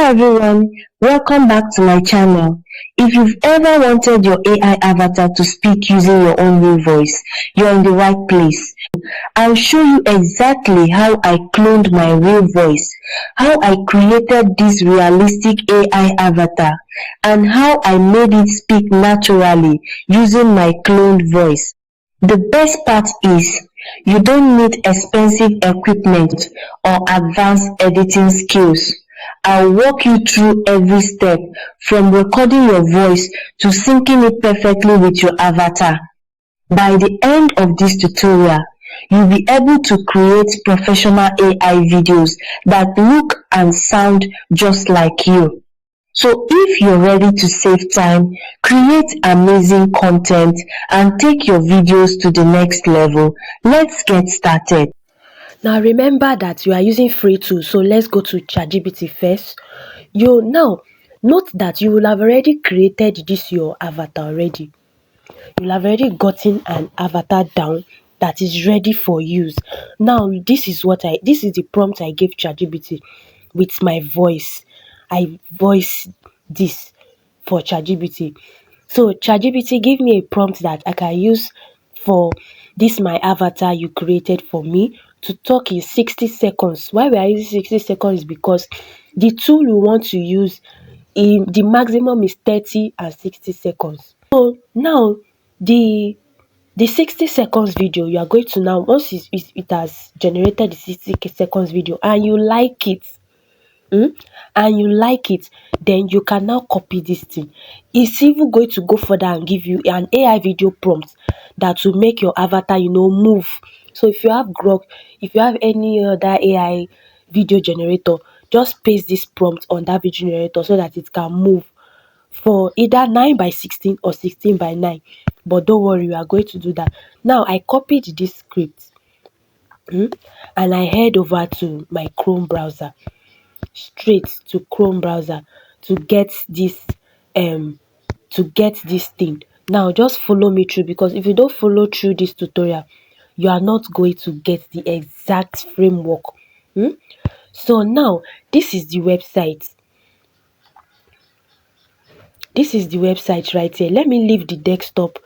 everyone, welcome back to my channel. If you've ever wanted your AI avatar to speak using your own real voice, you're in the right place. I'll show you exactly how I cloned my real voice, how I created this realistic AI avatar, and how I made it speak naturally using my cloned voice. The best part is, you don't need expensive equipment or advanced editing skills. I'll walk you through every step, from recording your voice to syncing it perfectly with your avatar. By the end of this tutorial, you'll be able to create professional AI videos that look and sound just like you. So if you're ready to save time, create amazing content, and take your videos to the next level, let's get started. Now remember that you are using free tools, so let's go to ChatGPT first. Now note that you will have already created this your avatar already. You'll have already gotten an avatar down that is ready for use. Now this is the prompt I gave ChatGPT with my voice. I voice this for ChatGPT. So ChatGPT give me a prompt that I can use for this my avatar you created for me to talk in 60 seconds. Why we are using 60 seconds is because the tool we want to use, the maximum is 30 and 60 seconds. So now the 60 seconds video, you are going to now, once it has generated the 60 seconds video and you like it, then you can now copy this thing. It's even going to go further and give you an AI video prompt that will make your avatar move. So if you have Grok, if you have any other AI video generator, just paste this prompt on that video generator so that it can move for either 9 by 16 or 16 by 9. But don't worry, we are going to do that. Now I copied this script and I head over to my Chrome browser, straight to Chrome browser to get this thing. Now just follow me through, because if you don't follow through this tutorial, you are not going to get the exact framework. So now this is the website. This is the website right here. Let me leave the desktop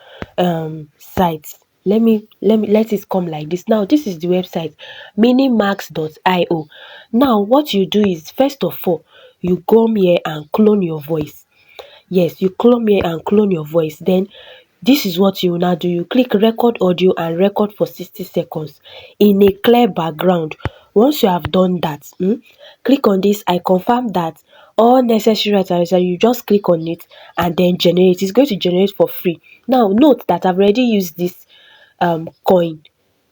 site. Let it come like this. Now this is the website, minimax.io. Now what you do is, first of all, you come here and clone your voice. Yes, you clone here and clone your voice. Then this is what you will now do. You click record audio and record for 60 seconds in a clear background. Once you have done that, click on this. I confirm that all necessary items, you just click on it and then generate. It's going to generate for free. Now note that I've already used this coin.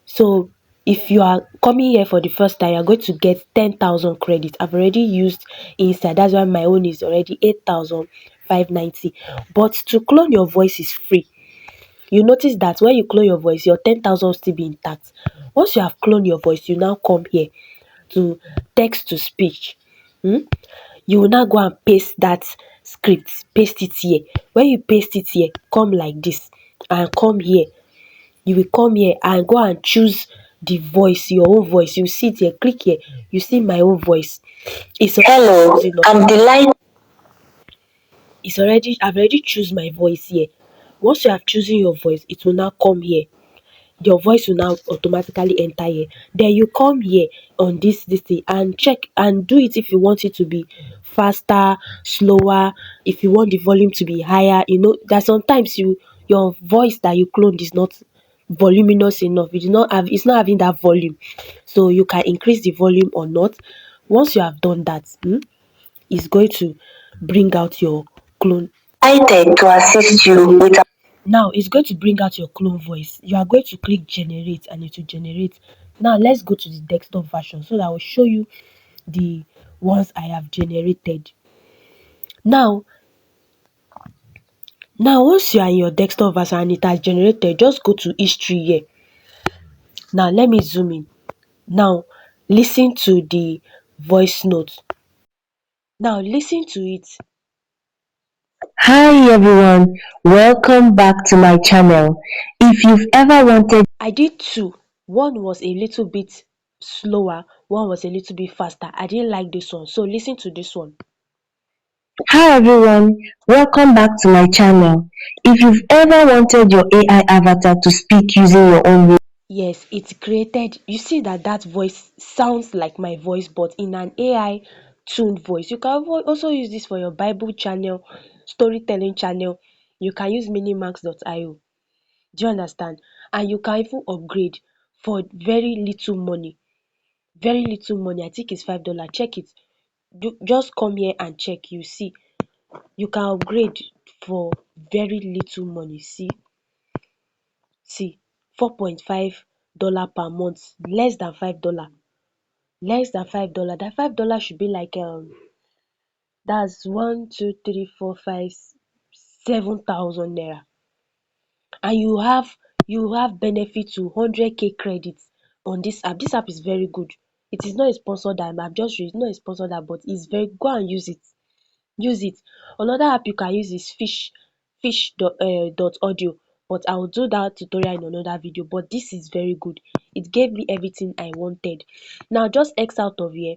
So if you are coming here for the first time, you're going to get 10,000 credits. I've already used inside. That's why my own is already 8,590. But to clone your voice is free. You notice that when you clone your voice, your 10,000 will still be intact. Once you have cloned your voice, you now come here to text to speech. You will now go and paste that script. Paste it here. When you paste it here, come like this and come here. You will come here and go and choose the voice, your own voice. You see it here, click here. You see my own voice. Hello, I'm delighted. I've already choose my voice here. Once you have chosen your voice, it will now come here. Your voice will now automatically enter here. Then you come here on this thing and check and do it if you want it to be faster, slower, if you want the volume to be higher. That sometimes your voice that you cloned is not voluminous enough. It's not having that volume. So you can increase the volume or not. Once you have done that, it's going to bring out your clone. Delighted to assist you with. Now it's going to bring out your clone voice. You are going to click generate and it will generate. Now let's go to the desktop version so that I will show you the ones I have generated. Now once you are in your desktop version and it has generated, just go to history here. Now let me zoom in. Now listen to the voice note. Now listen to it. Hi everyone, welcome back to my channel. If you've ever wanted, I did two. One was a little bit slower, one was a little bit faster. I didn't like this one, so listen to this one. Hi everyone, welcome back to my channel. If you've ever wanted your AI avatar to speak using your own voice, Yes, it's created. You see that voice sounds like my voice, but in an AI tuned voice. You can also use this for your Bible channel, storytelling channel. You can use minimax.io. Do you understand? And you can even upgrade for very little money. Very little money. I think it's $5. Check it. Just come here and check. You see, you can upgrade for very little money. See, $4.5 per month, less than $5. That $5 should be like that's 1, 2, 3, 4, 5, 7,000 naira, and you have benefit to 100k credits on this app. This app is very good. It is not a sponsored app. I've just used, not a sponsored app, but it's very, go and use it. Use it. Another app you can use is fish dot audio, but I will do that tutorial in another video. But this is very good. It gave me everything I wanted. Now just X out of here,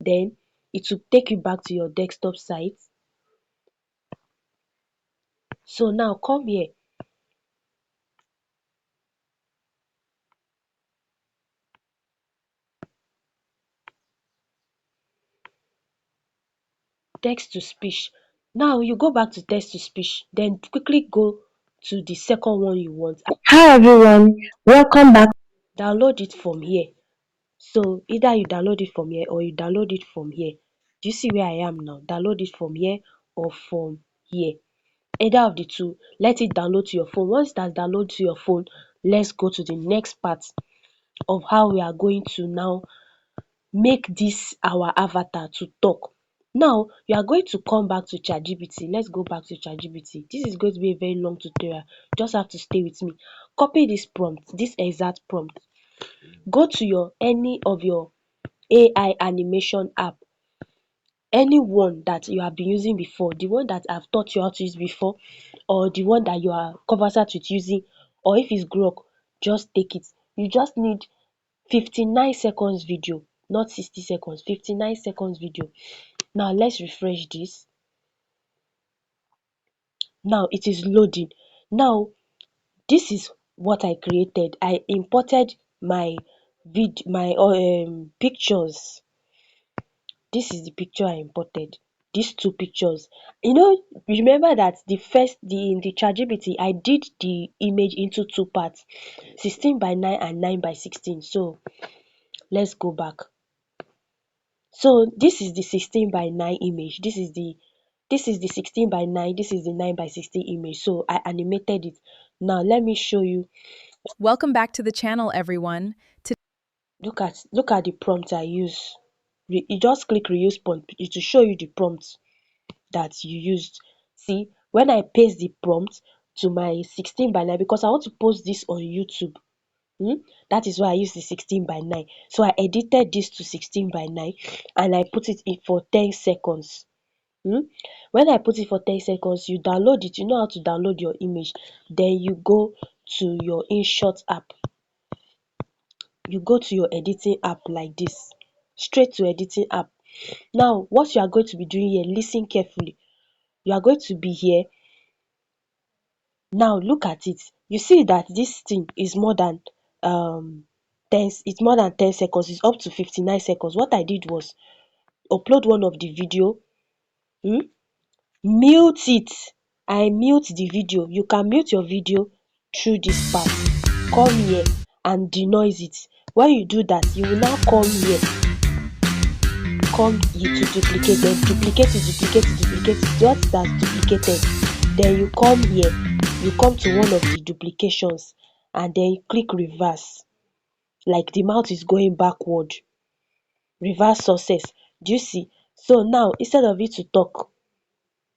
then it will take you back to your desktop site. So now come here, text to speech. Now you go back to text to speech, then quickly go to the second one you want. hi everyone, welcome back. Download it from here. So either you download it from here or you download it from here. Do you see where I am now? Download it from here or from here. Either of the two. Let it download to your phone. Once it has downloaded to your phone, let's go to the next part of how we are going to now make this our avatar to talk. Now you are going to come back to ChatGPT. Let's go back to ChatGPT. This is going to be a very long tutorial. Just have to stay with me. Copy this prompt, this exact prompt. Go to your any of your AI animation app, any one that you have been using before, the one that I've taught you how to use before, or the one that you are conversant with using, or if it's Grok, just take it. You just need 59 seconds video, not 60 seconds, 59 seconds video. Now let's refresh this. Now it is loading. Now this is what I created. I imported my pictures. This is the picture I imported. These two pictures. Remember that in the ChatGPT, I did the image into two parts, 16 by 9 and 9 by 16. So let's go back. So this is the 16 by 9 image. This is the 16 by 9. This is the 9 by 16 image. So I animated it. Now let me show you. Welcome back to the channel, everyone. Look at the prompt I use. You just click reuse prompt. It will show you the prompt that you used. See, when I paste the prompt to my 16 by 9, because I want to post this on YouTube. That is why I use the 16 by 9. So I edited this to 16 by 9 and I put it in for 10 seconds. When I put it for 10 seconds, you download it. You know how to download your image. Then you go to your InShot app. You go to your editing app like this. Straight to editing app. Now, what you are going to be doing here, listen carefully. You are going to be here. Now look at it. You see that this thing is more than 10, it's more than 10 seconds. It's up to 59 seconds. What I did was upload one of the video, mute it. I mute the video. You can mute your video through this part. Come here and denoise it. When you do that, you will now come here. Come here to duplicate, then duplicate it, duplicate it, duplicate it. What that's duplicated, then you come here, you come to one of the duplications and then you click reverse, like the mouth is going backward. Reverse success. Do you see? So now instead of it to talk,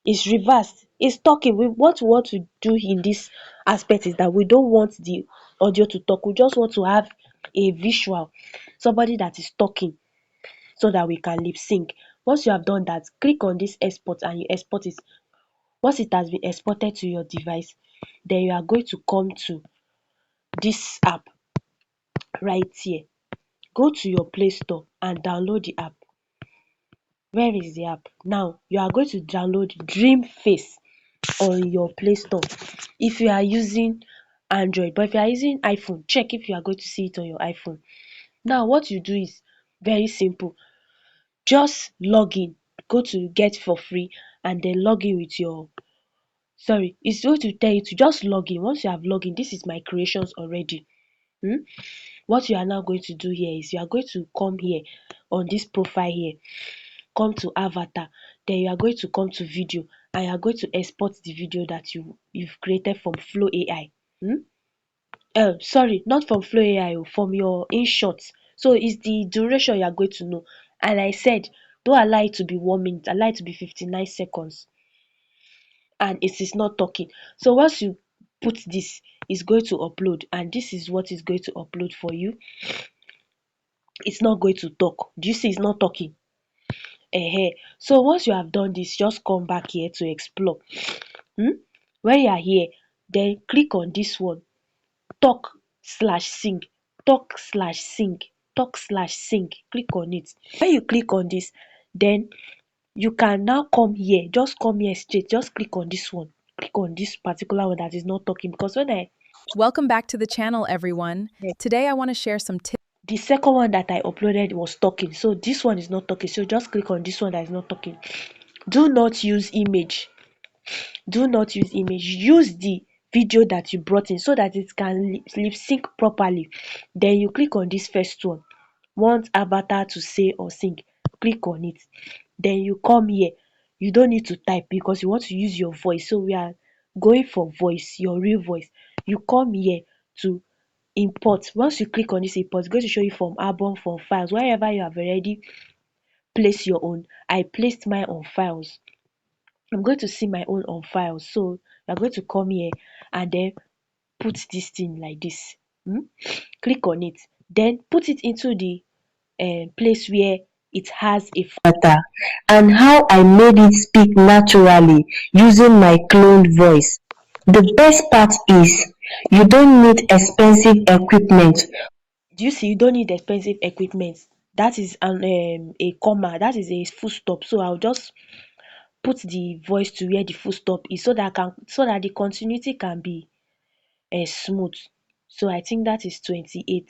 it's reversed. It's talking. What we want to do in this aspect is that we don't want the audio to talk. We just want to have a visual, somebody that is talking, so that we can lip sync. Once you have done that, click on this export and you export it. Once it has been exported to your device, then you are going to come to this app right here. Go to your Play Store and download the app. Where is the app? Now you are going to download Dreamface on your Play Store if you are using Android, but if you are using iPhone, check if you are going to see it on your iPhone. Now what you do is very simple. Just log in, go to get for free and then log in with your it's going to tell you to just log in. Once you have logged in, this is my creations already. What you are now going to do here is you are going to come here on this profile here, come to avatar, then you are going to come to video and you are going to export the video that you've created from Flow AI. Sorry, not from Flow AI, from your InShot. So it's the duration you are going to know. And I said, don't allow it to be 1 minute, allow it to be 59 seconds. And it is not talking. So once you put this, it's going to upload, and this is what is going to upload for you. It's not going to talk. Do you see it's not talking? So once you have done this, just come back here to explore. When you are here, then click on this one, talk/sing, talk/sing, talk/sing. Click on it. When you click on this, then you can now come here, just come here straight, just click on this one, click on this particular one that is not talking, because when Welcome back to the channel, everyone. Today I want to share some tips. the second one that I uploaded was talking, so this one is not talking, so just click on this one that is not talking. Do not use image, use the video that you brought in so that it can lip sync properly. Then you click on this first one, want avatar to say or sing, click on it. Then you come here, you don't need to type because you want to use your voice, so we are going for voice, your real voice. You come here to import. Once you click on this import, it's going to show you from album, from files, wherever you have already placed your own. I placed mine on files. I'm going to see my own on files, so you're going to come here and then put this thing like this. Click on it, then put it into the place where it has a Avatar, and how I made it speak naturally using my cloned voice. The best part is you don't need expensive equipment. Do you see? You don't need expensive equipment. That is a comma. That is a full stop. So I'll just put the voice to where the full stop is, so that the continuity can be smooth. So I think that is 28.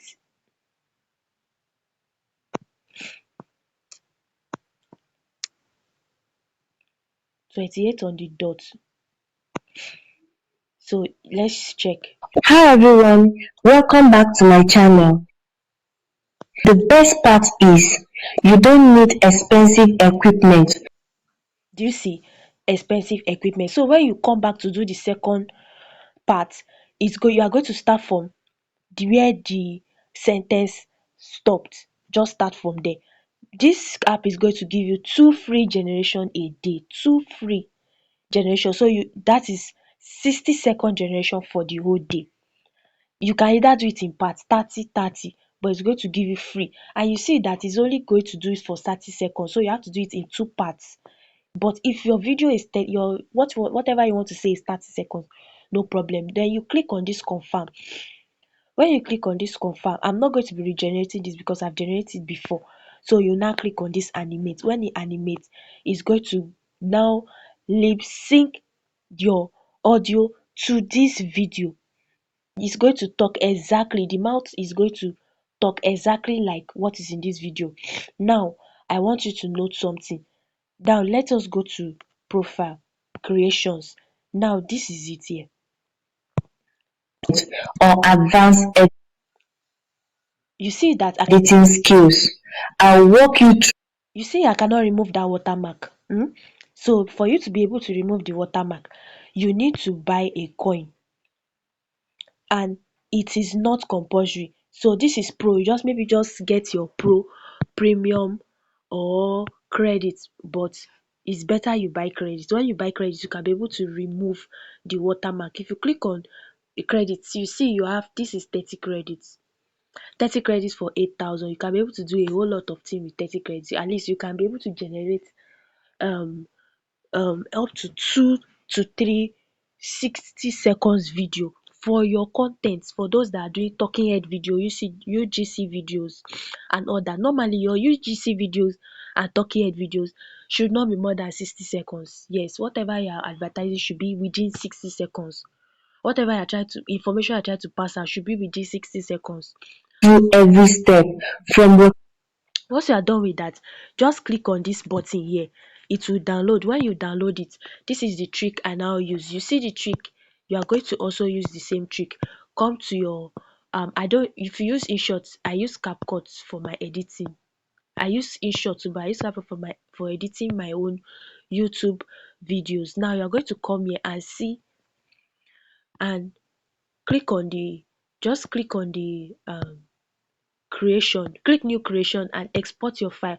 28 on the dot. So let's check. Hi everyone, welcome back to my channel. The best part is you don't need expensive equipment. Do you see? Expensive equipment. So when you come back to do the second part, you are going to start from where the sentence stopped. Just start from there. This app is going to give you 2 free generation a day. 2 free generation. So that is 60-second generation for the whole day. You can either do it in parts, 30, but it's going to give you free. And you see that it's only going to do it for 30 seconds. So you have to do it in 2 parts. But if your video is whatever you want to say is 30 seconds, no problem. Then you click on this confirm. When you click on this confirm, I'm not going to be regenerating this because I've generated before. So you now click on this animate. When it animates, it's going to now lip sync your audio to this video. It's going to talk exactly, the mouth is going to talk exactly like what is in this video. Now I want you to note something. Now let us go to profile, creations. Now this is it here. Or advanced You see that editing skills. I'll walk you through. you see I cannot remove that watermark. So for you to be able to remove the watermark, you need to buy a coin, and it is not compulsory. So this is pro. You maybe just get your pro, premium, or credit, but it's better you buy credit. When you buy credit, you can be able to remove the watermark. If you click on the credits, you see you have, this is 30 credits. 30 credits for 8,000. You can be able to do a whole lot of things with 30 credits. At least you can be able to generate up to 2 to 3 60 seconds video for your content. For those that are doing talking head video, you see UGC videos and all that. Normally your UGC videos and talking head videos should not be more than 60 seconds. Yes, whatever you are advertising should be within 60 seconds. Whatever information I try to pass out should be within 60 seconds. through every step from what Once you are done with that, just click on this button here. It will download. When you download it, this is the trick I now use. You see the trick, you are going to also use the same trick. Come to your I don't if you use InShot, I use CapCut for my editing. I use InShot too, but I use CapCut for editing my own YouTube videos. Now you're going to come here and see and click on the just click on the creation, click new creation and export your file.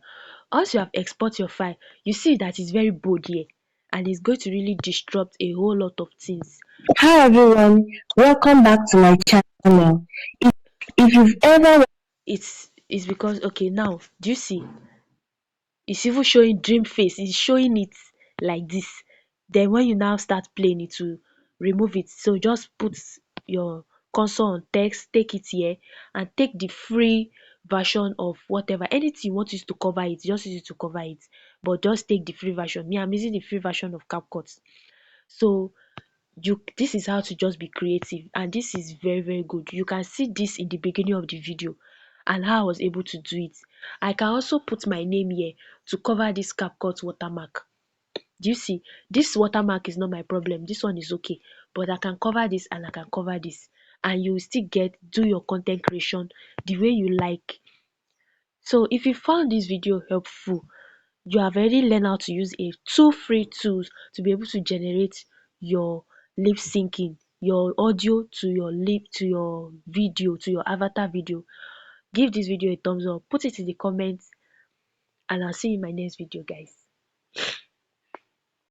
Once you have export your file, you see that it's very bold here and it's going to really disrupt a whole lot of things. Hi everyone, welcome back to my channel. If you've ever It's because okay, now do you see it's even showing dream face, it's showing it like this. Then when you now start playing it will remove it. So just put your console on text, take it here and take the free version of whatever, anything you want to use to cover it, just use it to cover it, but just take the free version. Me, I'm using the free version of CapCut. So this is how to just be creative, and this is very, very good. You can see this in the beginning of the video and how I was able to do it. I can also put my name here to cover this CapCut watermark. Do you see? This watermark is not my problem. This one is okay, but I can cover this and I can cover this, and you will still do your content creation the way you like. So if you found this video helpful, you have already learned how to use two free tools to be able to generate your lip syncing, your audio to your video, to your avatar video. Give this video a thumbs up, put it in the comments, and I'll see you in my next video, guys.